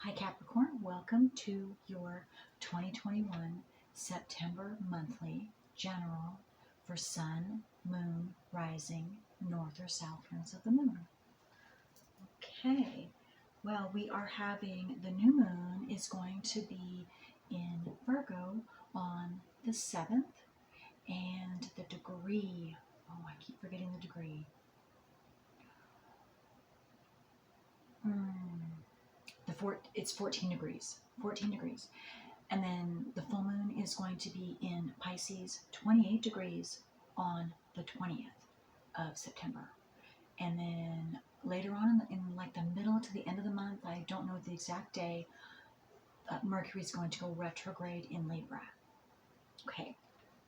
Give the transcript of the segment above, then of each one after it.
Hi Capricorn, welcome to your 2021 September monthly general for Sun, Moon, Rising, North or South nodes of the Moon. Okay, well, we are having the new moon is going to be in Virgo on the 7th, and the degree, oh, I keep forgetting the degree. It's 14 degrees. 14 degrees. And then the full moon is going to be in Pisces, 28 degrees on the 20th of September. And then later on in like the middle to the end of the month, I don't know the exact day, Mercury is going to go retrograde in Libra. Okay.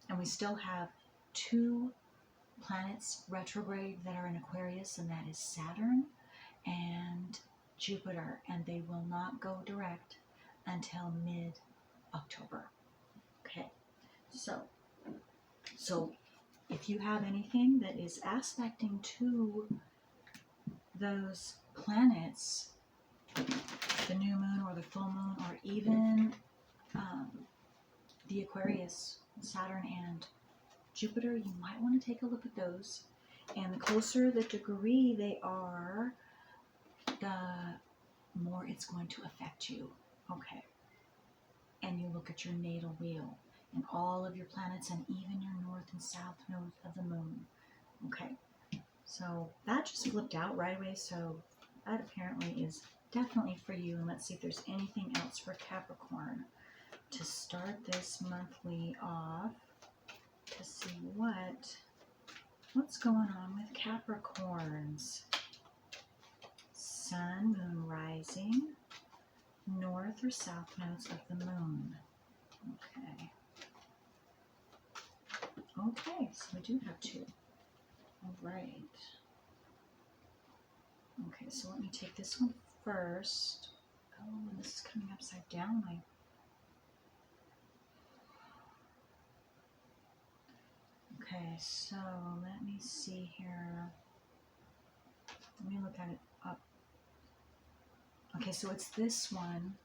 And we still have two planets retrograde that are in Aquarius, and that is Saturn and Jupiter, and they will not go direct until mid-October. Okay, so if you have anything that is aspecting to those planets, the new moon or the full moon, or even the Aquarius, Saturn and Jupiter, you might want to take a look at those. And the closer the degree they are, the more it's going to affect you. Okay. And you look at your natal wheel and all of your planets and even your north and south nodes of the moon. Okay. So that just flipped out right away. So that apparently is definitely for you. And let's see if there's anything else for Capricorn to start this monthly off, to see what's going on with Capricorns. Sun, moon, rising, north or south nodes of the moon. Okay. Okay, so we do have two. All right. Okay, so let me take this one first. Oh, and this is coming upside down. Okay, so let me see here. Let me look at it up. Okay, so it's this one.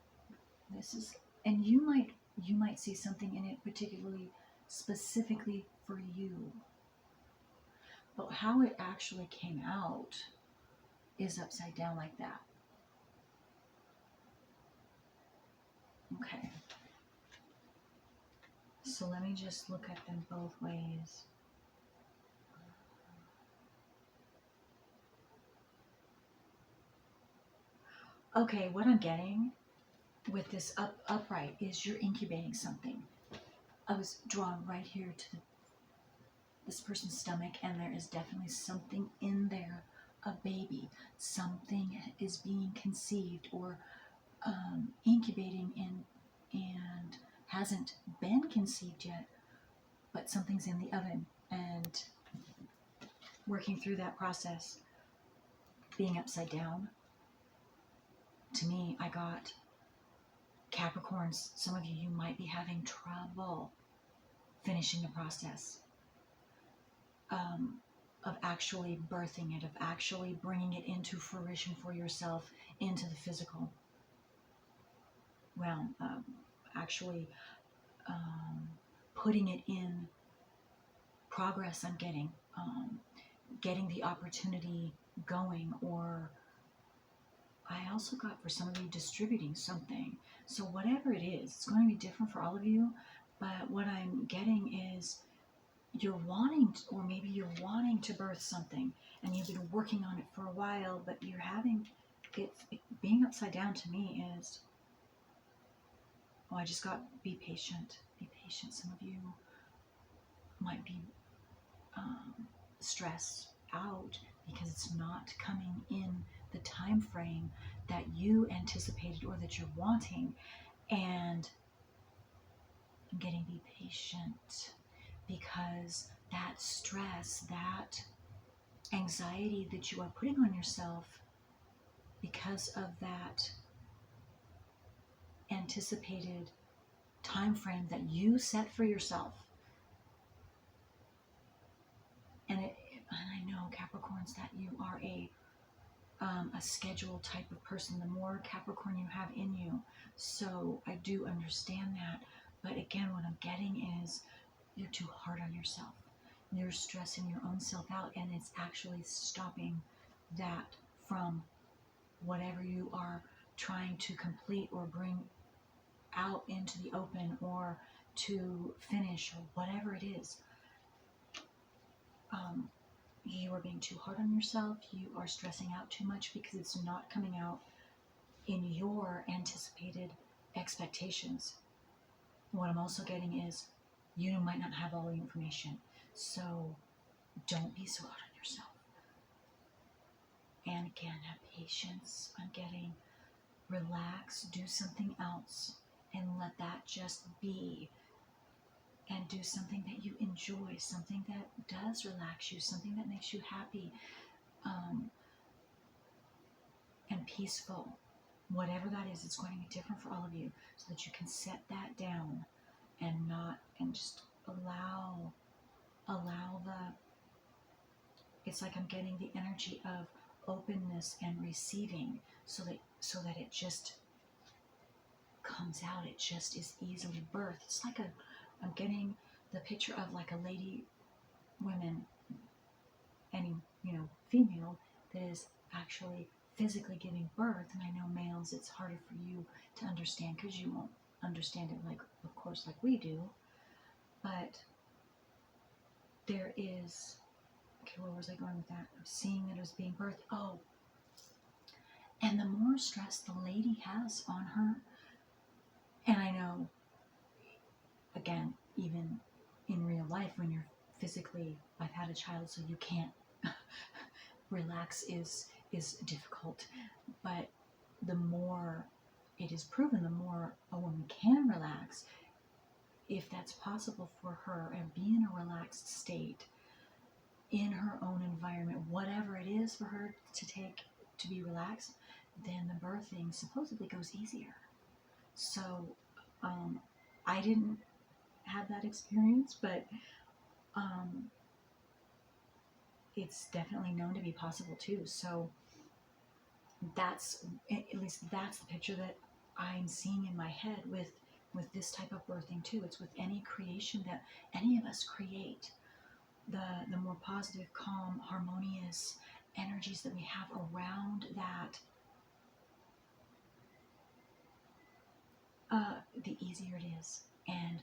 This is, and you might see something in it particularly specifically for you. But how it actually came out is upside down like that. Okay. So let me just look at them both ways. Okay, what I'm getting with this upright is you're incubating something. I was drawn right here to this person's stomach, and there is definitely something in there, a baby. Something is being conceived or incubating in, and hasn't been conceived yet, but something's in the oven and working through that process. Being upside down, to me, I got Capricorns. Some of you might be having trouble finishing the process of actually birthing it, of actually bringing it into fruition for yourself, into the physical realm, actually putting it in progress. I'm getting the opportunity going, or I also got for some of you distributing something. So whatever it is, it's going to be different for all of you, but what I'm getting is you're wanting to, or maybe you're wanting to birth something and you've been working on it for a while, but you're having it being upside down. To me is, oh, I just got, be patient. Be patient. Some of you might be stressed out because it's not coming in the time frame that you anticipated or that you're wanting. And I'm getting, be patient, because that stress, that anxiety that you are putting on yourself because of that anticipated time frame that you set for yourself. And I know, Capricorns, that you are a schedule type of person, the more Capricorn you have in you. So I do understand that. But again, what I'm getting is you're too hard on yourself. You're stressing your own self out, and it's actually stopping that from whatever you are trying to complete or bring out into the open or to finish or whatever it is. You are being too hard on yourself. You are stressing out too much because it's not coming out in your anticipated expectations. What I'm also getting is you might not have all the information. So don't be so hard on yourself. And again, have patience. I'm getting relax, do something else, and let that just be. And do something that you enjoy, something that does relax you, something that makes you happy and peaceful. Whatever that is, it's going to be different for all of you, so that you can set that down and just allow the, it's like I'm getting the energy of openness and receiving, so that it just comes out. It just is easily birthed. It's like I'm getting the picture of like a lady, women, any, female that is actually physically giving birth. And I know males, it's harder for you to understand because you won't understand it like, of course, like we do. But there is, okay, where was I going with that? I'm seeing that it was being birthed. Oh, and the more stress the lady has on her, and I know, again, even in real life, when you're physically, I've had a child, so you can't relax is difficult. But the more it is proven, the more a woman can relax, if that's possible for her, and be in a relaxed state in her own environment, whatever it is for her to be relaxed, then the birthing supposedly goes easier. So I didn't have that experience, but it's definitely known to be possible too. So that's, at least that's the picture that I'm seeing in my head with this type of birthing too. It's with any creation that any of us create, the more positive, calm, harmonious energies that we have around that, the easier it is, and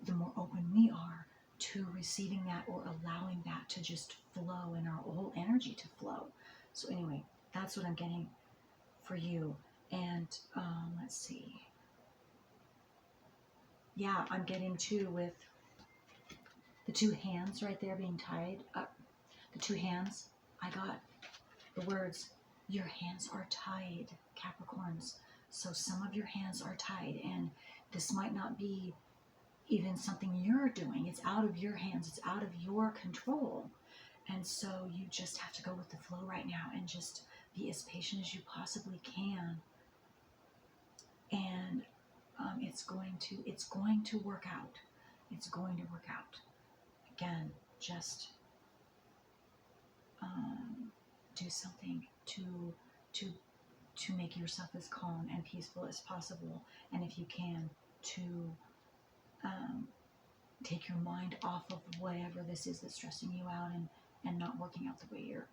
the more open we are to receiving that or allowing that to just flow, and our whole energy to flow. So anyway, that's what I'm getting for you. And let's see. Yeah, I'm getting too with the two hands right there being tied up. The two hands, I got the words, your hands are tied, Capricorns. So some of your hands are tied, and this might not be even something you're doing. It's out of your hands. It's out of your control. And so you just have to go with the flow right now and just be as patient as you possibly can. And it's going to work out. It's going to work out. Again, just do something to make yourself as calm and peaceful as possible. And if you can, to take your mind off of whatever this is that's stressing you out and not working out the way you're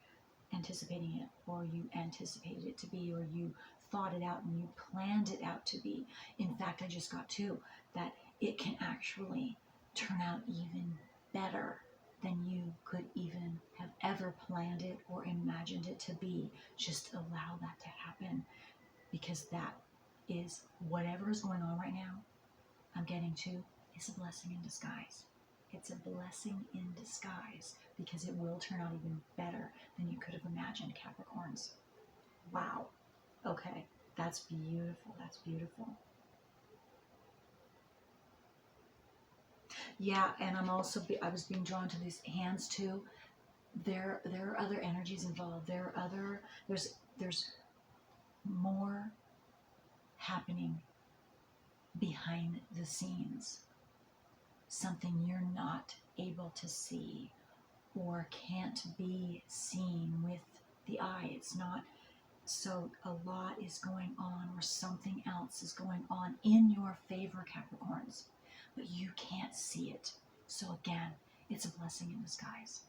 anticipating it, or you anticipated it to be, or you thought it out and you planned it out to be. In fact, I just got to that it can actually turn out even better than you could even have ever planned it or imagined it to be. Just allow that to happen, because that is, whatever is going on right now, I'm getting to, is a blessing in disguise. It's a blessing in disguise, because it will turn out even better than you could have imagined, Capricorns. Wow. Okay. That's beautiful. That's beautiful. Yeah, and I was being drawn to these hands too. There are other energies involved. There's more happening behind the scenes. Something you're not able to see or can't be seen with the eye. It's not So a lot is going on, or something else is going on in your favor, Capricorns, but you can't see it. So again, it's a blessing in disguise.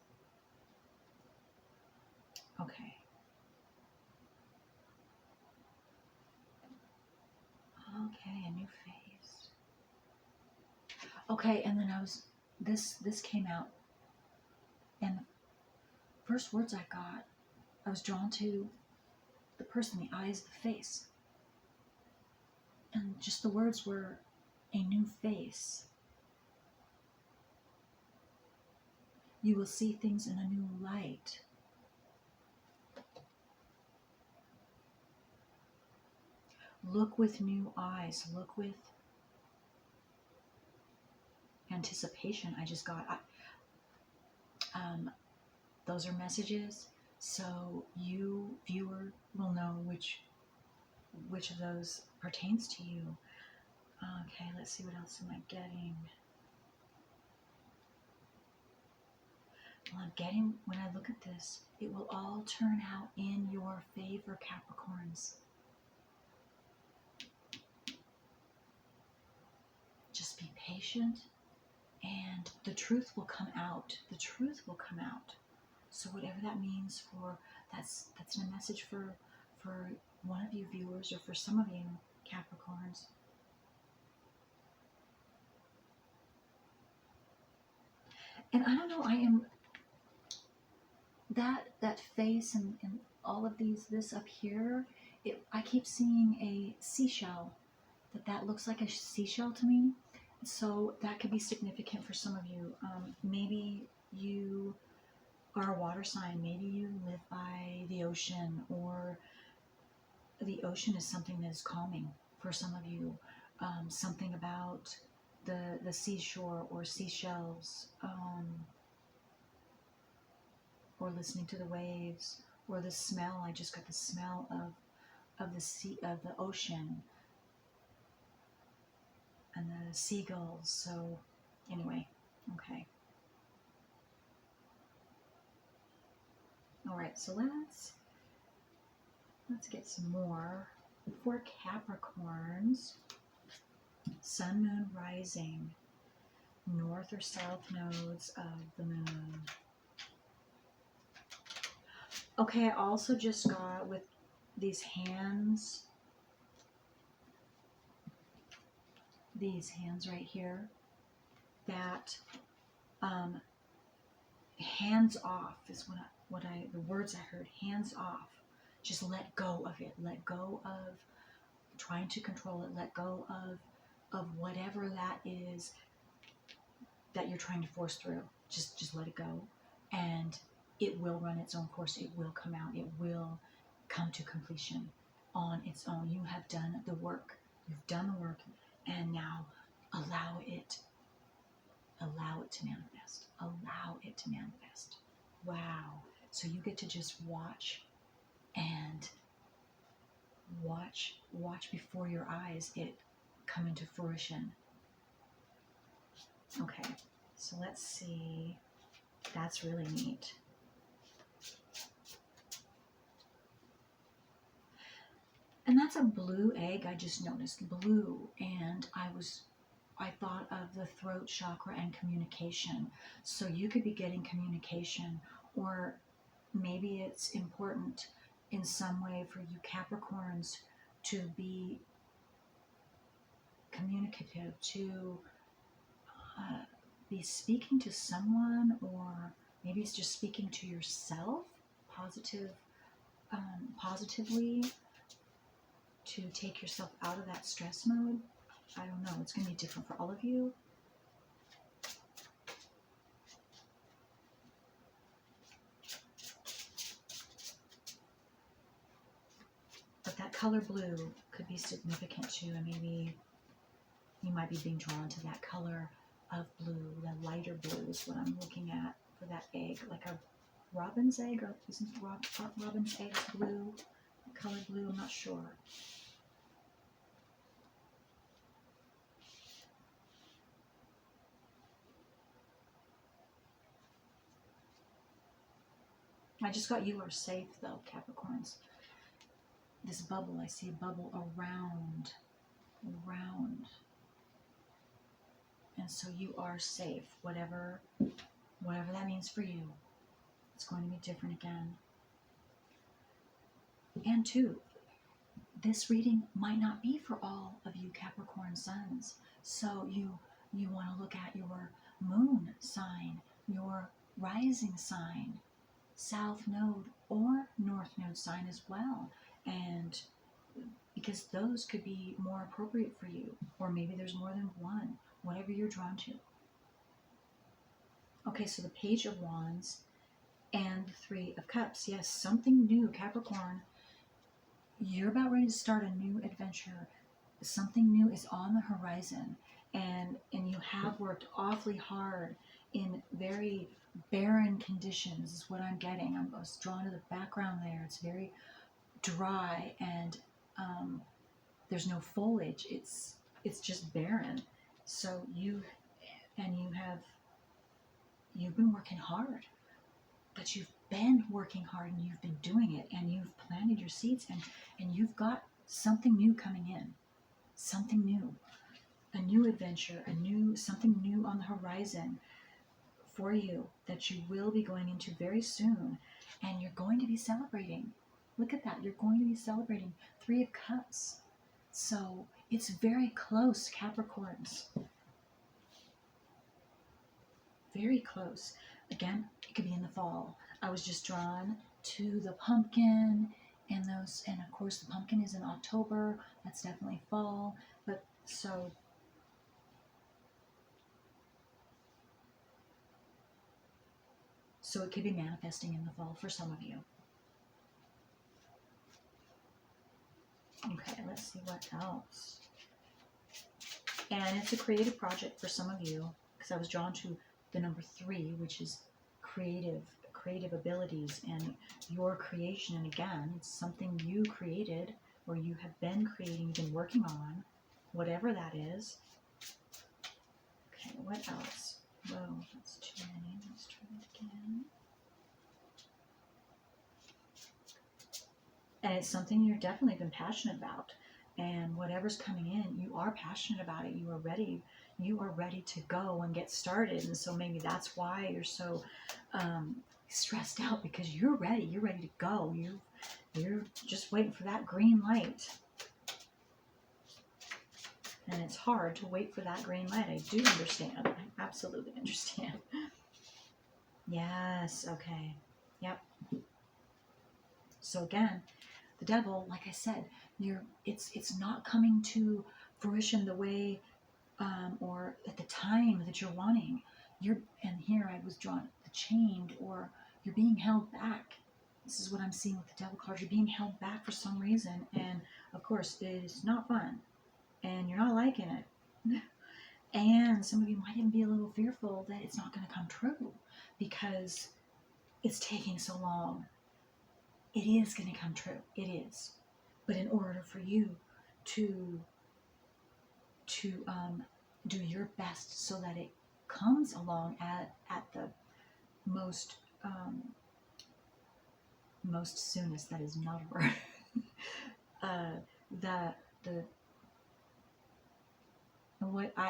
Okay. Okay, a new phase. Okay, and then this came out, and the first words I got, I was drawn to the person, the eyes, the face. And just the words were a new face. You will see things in a new light. Look with new eyes. Look with anticipation. I just got, those are messages. So you, viewer, will know which of those pertains to you. Okay, let's see, what else am I getting? Well, I'm getting, when I look at this, it will all turn out in your favor, Capricorns. Just be patient, and the truth will come out. The truth will come out. So whatever that means for, that's a message for one of you viewers, or for some of you Capricorns. And I don't know, I am, that face and all of this up here, I keep seeing a seashell. That looks like a seashell to me. So that could be significant for some of you. Maybe you are a water sign. Maybe you live by the ocean, or the ocean is something that is calming for some of you. Something about the seashore or seashells, or listening to the waves, or the smell. I just got the smell of the sea, of the ocean, and the seagulls. So anyway, okay. All right, so let's get some more for Capricorns. Sun, moon, rising, north or south nodes of the moon. Okay, I also just got with these hands right here, that hands off is the words I heard. Hands off. Just let go of it. Let go of trying to control it. Let go of whatever that is that you're trying to force through. Just let it go, and it will run its own course. It will come out. It will come to completion on its own. You have done the work. You've done the work, and now allow it to manifest. Allow it to manifest. Wow. So you get to just watch, and watch before your eyes it come into fruition. Okay, so let's see. That's really neat. And that's a blue egg. I just noticed blue, and I thought of the throat chakra and communication. So you could be getting communication, or maybe it's important in some way for you Capricorns to be communicative, to be speaking to someone, or maybe it's just speaking to yourself positively, to take yourself out of that stress mode. I don't know, it's going to be different for all of you. But that color blue could be significant too, and maybe you might be being drawn to that color of blue. The lighter blue is what I'm looking at for that egg, like a robin's egg, or isn't robin's egg blue? Color blue, I'm not sure. I just got you are safe though, Capricorns. this bubble. I see a bubble around. And so you are safe, whatever that means for you. It's going to be different again. And two, this reading might not be for all of you Capricorn suns. So you want to look at your moon sign, your rising sign, south node or north node sign as well. And because those could be more appropriate for you, or maybe there's more than one, whatever you're drawn to. Okay, so the Page of Wands and the Three of Cups. Yes, something new, Capricorn. You're about ready to start a new adventure. Something new is on the horizon, and you have worked awfully hard in very barren conditions is what I'm getting. I was drawn to the background there. It's very dry, and there's no foliage. It's just barren. So you've been working hard, but you've been working hard and you've been doing it, and you've planted your seeds, and you've got something new coming in, something new, a new adventure, something new on the horizon for you that you will be going into very soon, and you're going to be celebrating. Look at that, you're going to be celebrating. Three of Cups. So it's very close, Capricorns. Very close. Again, it could be in the fall. I was just drawn to the pumpkin and those, and of course the pumpkin is in October. That's definitely fall. But so it could be manifesting in the fall for some of you. Okay, let's see what else. And it's a creative project for some of you, because I was drawn to the number 3, which is creative abilities and your creation. And again, it's something you created, or you have been creating, you've been working on, whatever that is. Okay, what else? Whoa, that's too many. Let's try it again. And it's something you've definitely been passionate about. And whatever's coming in, you are passionate about it. You are ready to go and get started. And so maybe that's why you're so stressed out, because you're ready to go. You're just waiting for that green light. And it's hard to wait for that green light. I do understand. I absolutely understand. Yes, okay. Yep. So again, the devil, like I said, it's not coming to fruition the way or at the time that you're wanting. And here I was drawn the chained, or you're being held back. This is what I'm seeing with the devil card. You're being held back for some reason, and of course it's not fun, and you're not liking it. And some of you might even be a little fearful that it's not going to come true because it's taking so long. It is going to come true. It is. But in order for you to do your best so that it comes along at the most soonest, that is not a word.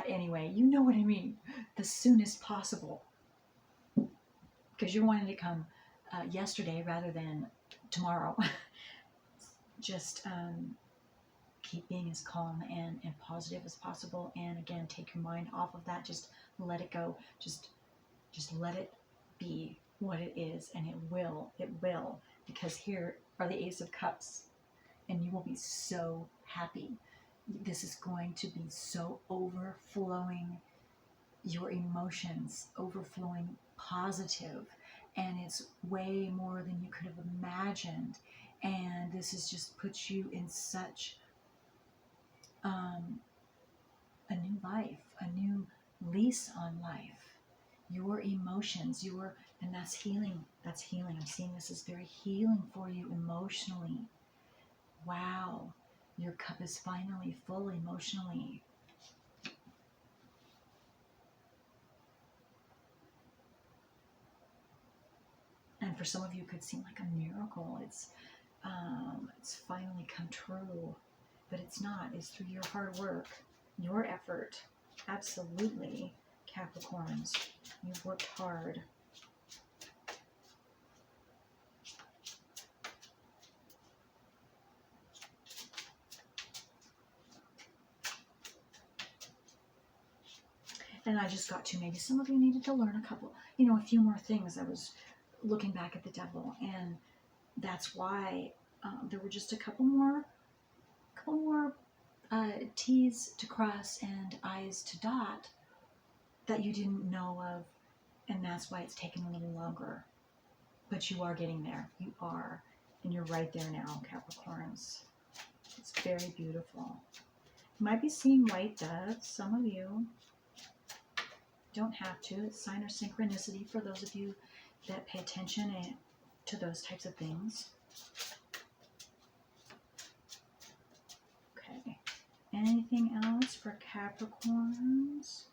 Anyway, you know what I mean. The soonest possible, because you're wanting to come yesterday rather than tomorrow. Just keep being as calm and positive as possible, and again, take your mind off of that. Just let it go. Just let it be what it is, and it will, because here are the Ace of Cups, and you will be so happy. This is going to be so overflowing, your emotions overflowing positive, and it's way more than you could have imagined. And this has just put you in such a new life, a new lease on life. Your emotions, and that's healing. That's healing. I'm seeing this as very healing for you emotionally. Wow, your cup is finally full emotionally. And for some of you, it could seem like a miracle. It's it's finally come true. But it's not. It's through your hard work, your effort. Absolutely, Capricorns. You've worked hard. And I just got to, maybe some of you needed to learn a couple, a few more things. I was looking back at the devil, and that's why there were just a couple more T's to cross and I's to dot that you didn't know of, and that's why it's taken a little longer. But you are getting there. You are, and you're right there now, Capricorns. It's very beautiful. You might be seeing white doves, some of you. Don't have to. It's sign or synchronicity for those of you that pay attention to those types of things. Okay. Anything else for Capricorns?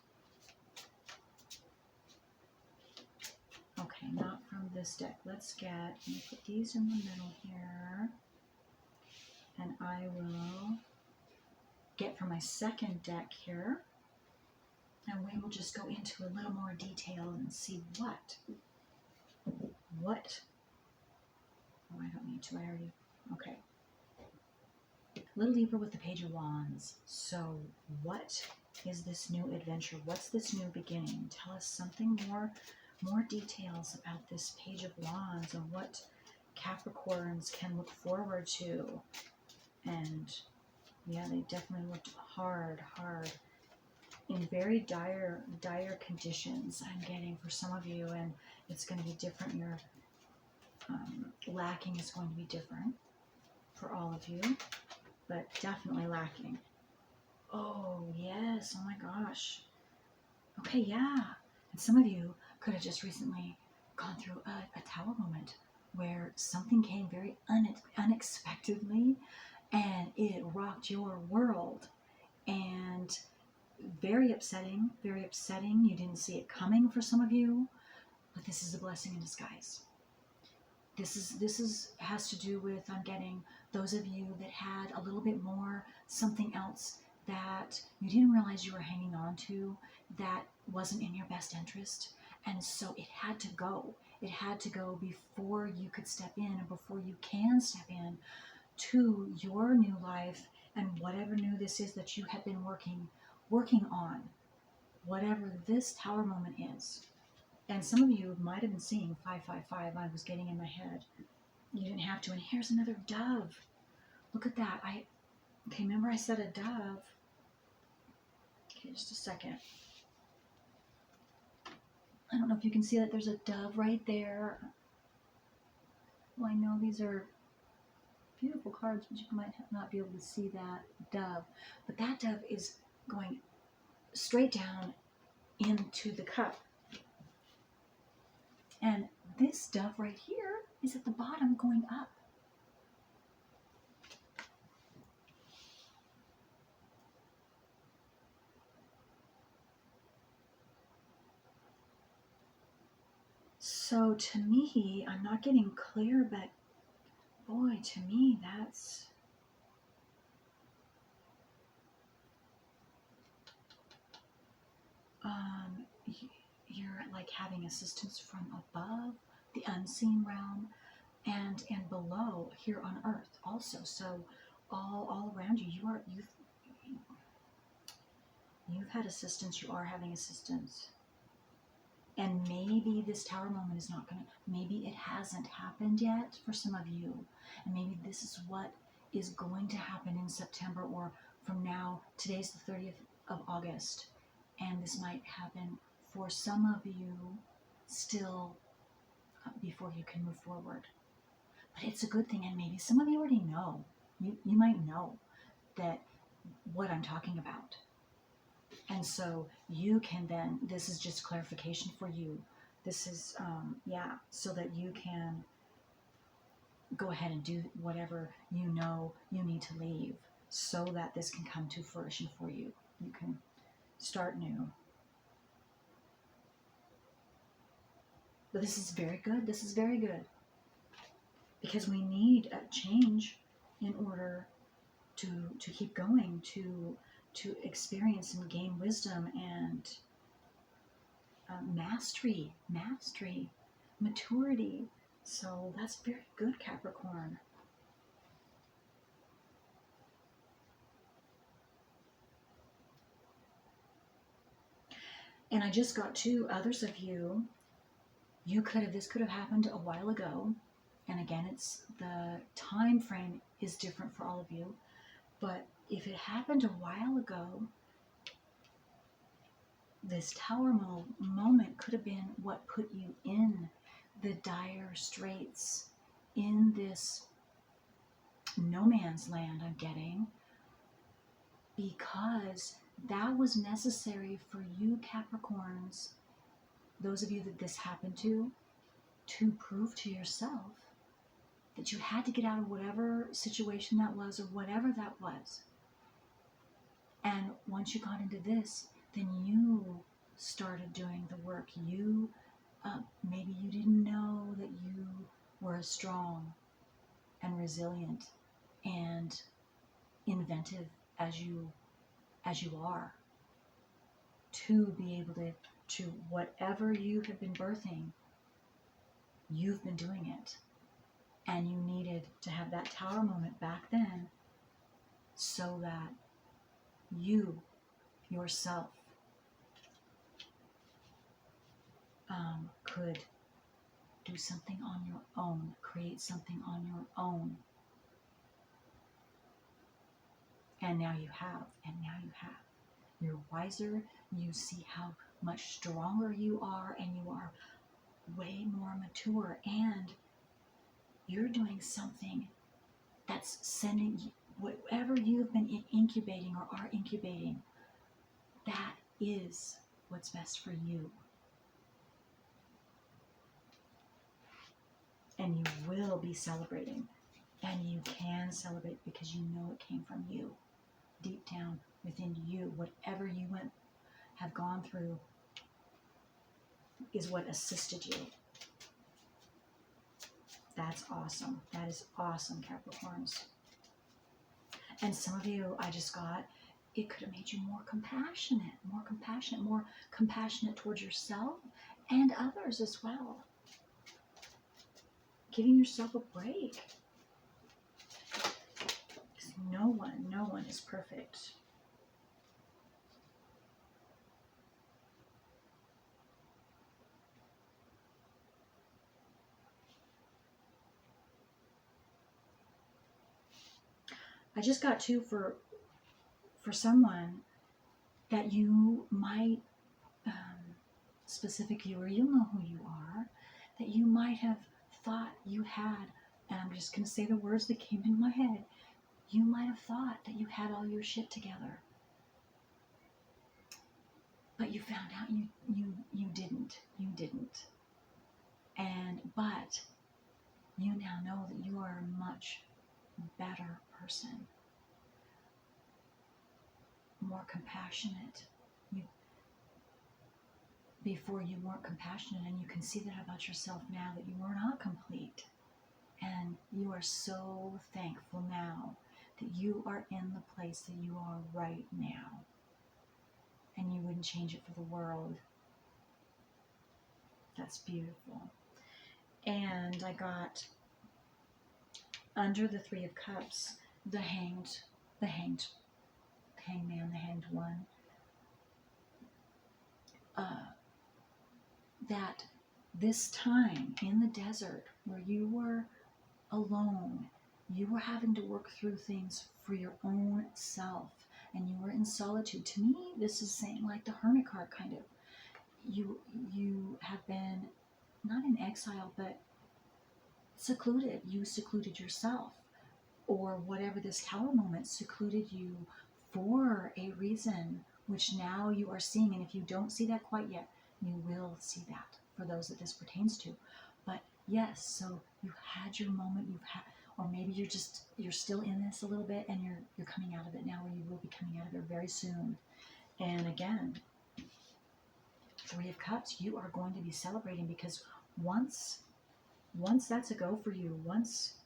Okay, not from this deck. Let me put these in the middle here. And I will get from my second deck here. And we will just go into a little more detail and see what. Oh, I don't need to. I already. Okay. A little deeper with the Page of Wands. So, what is this new adventure? What's this new beginning? Tell us something more details about this Page of Wands and what Capricorns can look forward to. And yeah, they definitely looked hard. In very dire conditions, I'm getting for some of you, and it's going to be different. Your lacking is going to be different for all of you, but definitely lacking. Oh, yes. Oh, my gosh. Okay, yeah. And some of you could have just recently gone through a tower moment where something came very unexpectedly, and it rocked your world. And very upsetting. You didn't see it coming for some of you, but this is a blessing in disguise. This has to do with, I'm getting those of you that had a little bit more, something else that you didn't realize you were hanging on to that wasn't in your best interest. And so it had to go. It had to go before you could step in, and before you can step in to your new life and whatever new this is that you have been working on, whatever this tower moment is. And some of you might have been seeing 555. I was getting in my head. You didn't have to. And here's another dove. Look at that. Okay, remember I said a dove. Okay, just a second. I don't know if you can see that there's a dove right there. Well, I know these are beautiful cards, but you might not be able to see that dove. But that dove is going straight down into the cup. And this dove right here is at the bottom going up. So to me, I'm not getting clear, but boy, to me, that's... you're like having assistance from above, the unseen realm, and below here on earth also. So all around you, you've had assistance. You are having assistance. And maybe this tower moment is not maybe it hasn't happened yet for some of you. And maybe this is what is going to happen in September, or from now. Today's the 30th of August. And this might happen for some of you still before you can move forward. But it's a good thing, and maybe some of you already know. You might know that what I'm talking about. And so you can then, this is just clarification for you. This is, so that you can go ahead and do whatever you know you need to leave so that this can come to fruition for you. You can start new. But this is very good. This is very good. because we need a change in order to keep going, to experience and gain wisdom and mastery, maturity. So that's very good, Capricorn. And I just got two others of you. This could have happened a while ago. And again, it's the time frame is different for all of you. But if it happened a while ago, this tower moment could have been what put you in the dire straits, in this no man's land, I'm getting, because that was necessary for you Capricorns, those of you that this happened to prove to yourself that you had to get out of whatever situation that was or whatever that was. And once you got into this, then you started doing the work. You maybe you didn't know that you were as strong and resilient and inventive as you are, to be able to whatever you have been birthing, you've been doing it. And you needed to have that tower moment back then so that you yourself could do something on your own, create something on your own. And now you have, You're wiser, you see how much stronger you are, and you are way more mature, and you're doing something that's sending whatever you've been incubating or are incubating, that is what's best for you. And you will be celebrating, and you can celebrate because you know it came from you, deep down within you. Whatever you have gone through is what assisted you. That's awesome. That is awesome, Capricorns. And some of you, I just got, it could have made you more compassionate towards yourself and others as well. Giving yourself a break. Because no one is perfect. I just got two for someone that you might, specific viewer, you'll know who you are, that you might have thought you had, and I'm just going to say the words that came in my head, you might have thought that you had all your shit together. But you found out you didn't. But you now know that you are a much better person. More compassionate. Before you weren't compassionate, and you can see that about yourself now, that you were not complete. And you are so thankful now that you are in the place that you are right now. And you wouldn't change it for the world. That's beautiful. And I got under the Three of Cups, the hanged man, the hanged one. That this time in the desert where you were alone, you were having to work through things for your own self, and you were in solitude. To me, this is saying like the Hermit card, kind of. You have been not in exile, but secluded. You secluded yourself, or whatever this tower moment secluded you for a reason, which now you are seeing. And if you don't see that quite yet, you will see that for those that this pertains to. But yes, so you had your moment, or maybe you're still in this a little bit, and you're coming out of it now, or you will be coming out of it very soon. And again, Three of Cups, you are going to be celebrating, because once once that's a go for you, once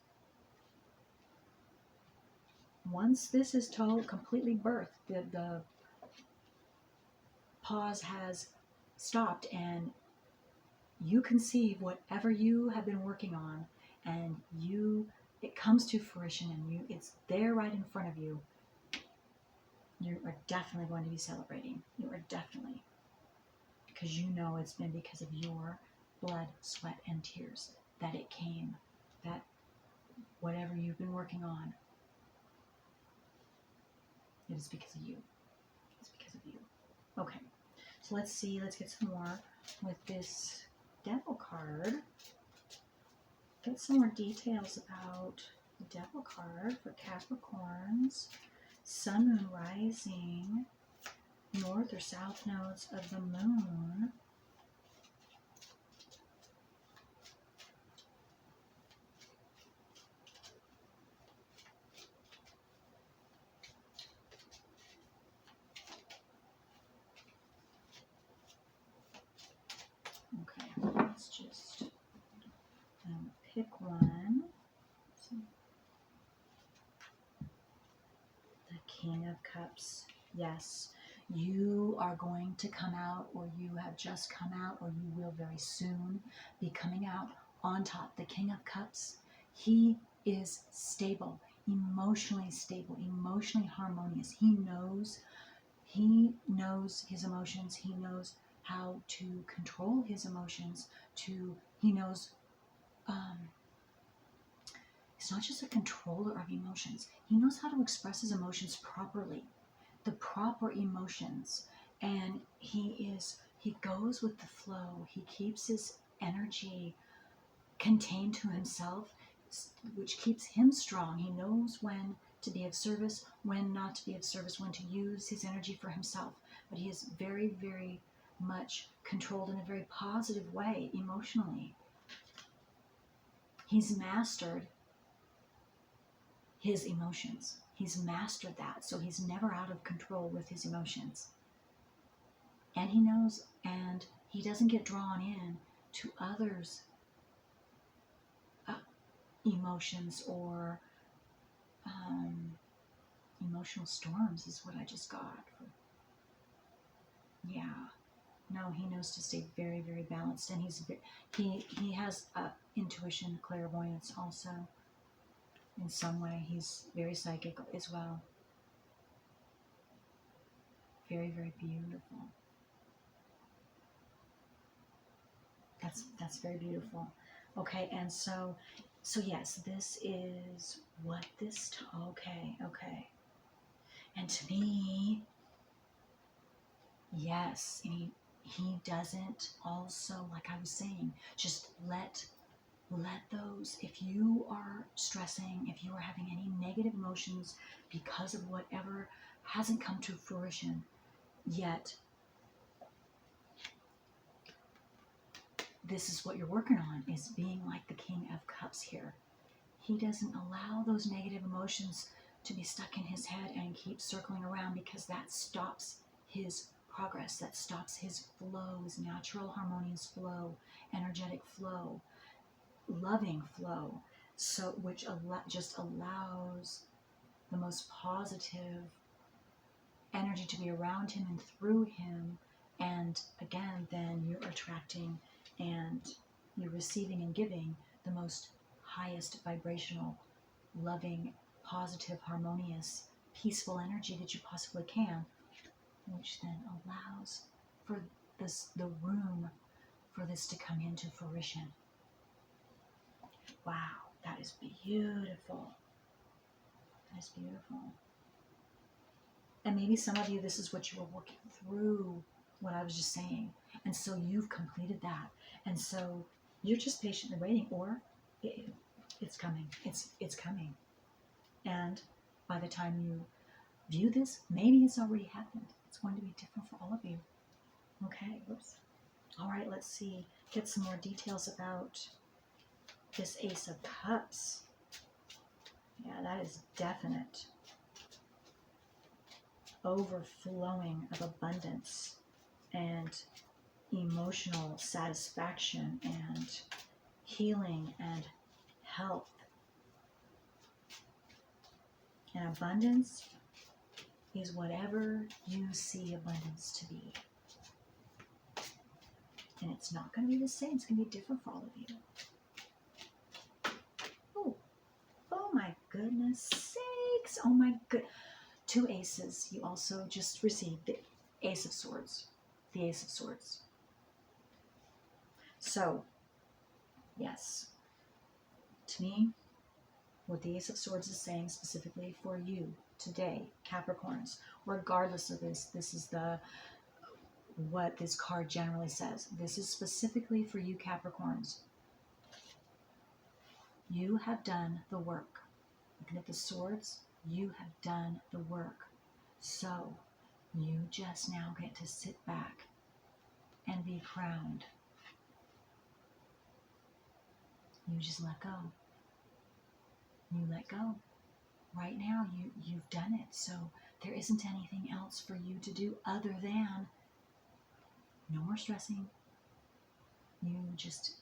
this is completely birthed, the pause has stopped, and you conceive whatever you have been working on, and it comes to fruition, and it's there right in front of you. You are definitely going to be celebrating. You are definitely, because you know it's been because of your blood, sweat, and tears that it came. That whatever you've been working on, it is because of you. It's because of you. Okay, so let's see. Let's get some more with this Devil card. Get some more details about the Devil card for Capricorns. Sun, Moon, Rising, North or South nodes of the Moon. Okay, let's just pick one. The King of Cups. Yes, you are going to come out, or you have just come out, or you will very soon be coming out on top. The King of Cups, he is stable, emotionally harmonious. He knows his emotions. He knows how to control his emotions. He knows he's not just a controller of emotions. He knows how to express his emotions properly, the proper emotions. And he goes with the flow. He keeps his energy contained to himself, which keeps him strong. He knows when to be of service, when not to be of service, when to use his energy for himself. But he is very, very much controlled in a very positive way emotionally. He's mastered his emotions. He's mastered that, so he's never out of control with his emotions. And he knows, and he doesn't get drawn in to others' emotions or emotional storms is what I just got. Yeah. No, he knows to stay very, very balanced, and he has intuition, clairvoyance also. In some way, he's very psychic as well. Very, very beautiful. That's very beautiful. Okay, and so yes, this is what this. Okay. And to me, yes, and he doesn't also, like I was saying, just let those, if you are stressing, if you are having any negative emotions because of whatever hasn't come to fruition yet, this is what you're working on, is being like the King of Cups here. He doesn't allow those negative emotions to be stuck in his head and keep circling around, because that stops his progress, that stops his flow, his natural harmonious flow, energetic flow, loving flow, so which just allows the most positive energy to be around him and through him. And again, then you're attracting and you're receiving and giving the most highest vibrational, loving, positive, harmonious, peaceful energy that you possibly can, which then allows for the room for this to come into fruition. Wow, that is beautiful. That is beautiful. And maybe some of you, this is what you were working through, what I was just saying. And so you've completed that. And so you're just patiently waiting, or it's coming. It's coming. And by the time you view this, maybe it's already happened. It's going to be different for all of you. Okay, whoops. All right, let's see. Get some more details about this Ace of Cups. Yeah, that is definite. Overflowing of abundance and emotional satisfaction, and healing and health and abundance is whatever you see abundance to be. And it's not going to be the same. It's going to be different for all of you. Oh my goodness sakes. Oh my good. 2 aces. You also just received the Ace of Swords. The Ace of Swords. So, yes. To me, what the Ace of Swords is saying specifically for you today, Capricorns, regardless of this is what this card generally says. This is specifically for you, Capricorns. You have done the work. Looking at the swords, you have done the work. So, you just now get to sit back and be crowned. You just let go. You let go. Right now, you've done it. So, there isn't anything else for you to do other than no more stressing. You just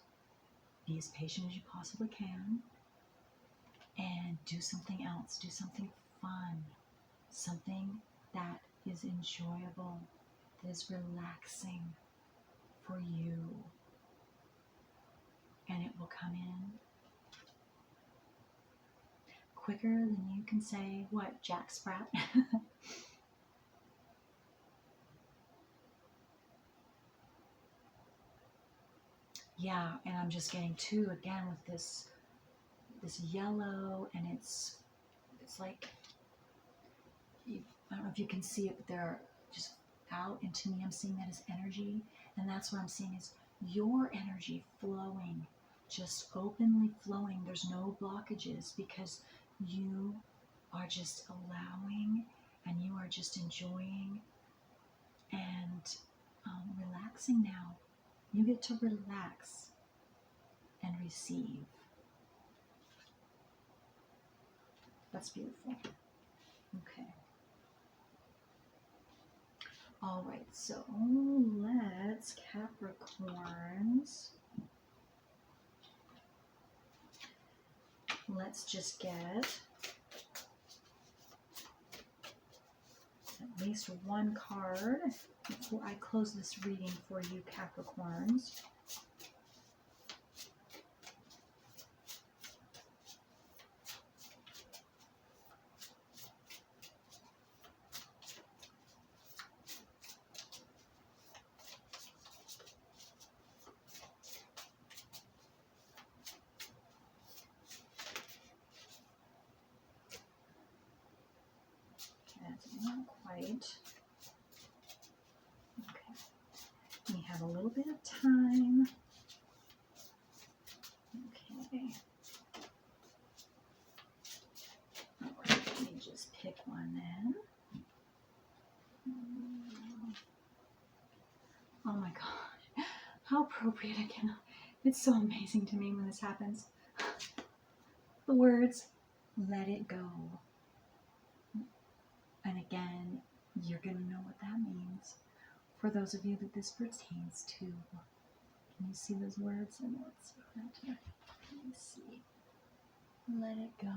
be as patient as you possibly can and do something else. Do something fun. Something that is enjoyable, that is relaxing for you. And it will come in quicker than you can say, what, Jack Sprat? Yeah, and I'm just getting too, again, with this yellow, and it's like, I don't know if you can see it, but they're just out, and to me, I'm seeing that as energy, and that's what I'm seeing is your energy flowing, just openly flowing. There's no blockages because you are just allowing, and you are just enjoying and relaxing now. You get to relax and receive. That's beautiful. Okay. All right, so let's Capricorns. Let's just get at least one card before I close this reading for you, Capricorns. That's not quite. Okay. We have a little bit of time. Okay. All right, let me just pick one then. Oh my God, how appropriate again. It's so amazing to me when this happens. The words, let it go. And again, you're going to know what that means. For those of you that this pertains to, can you see those words? And let's see right here. Let me see. Let it go.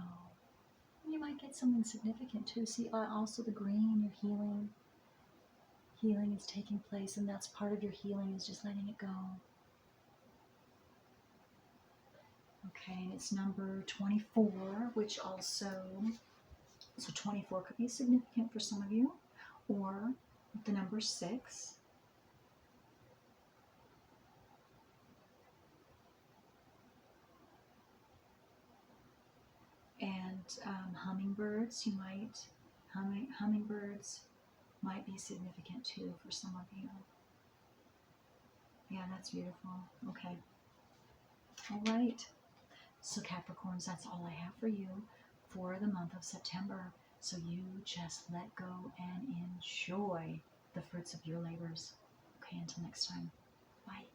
You might get something significant too. See, also the green, you're healing. Healing is taking place, and that's part of your healing, is just letting it go. Okay, and it's number 24, which also, so 24 could be significant for some of you, or the number 6. And hummingbirds, you might, hummingbirds might be significant too for some of you. Yeah, that's beautiful. Okay. All right. So Capricorns, that's all I have for you for the month of September. So you just let go and enjoy the fruits of your labors. Okay, until next time. Bye.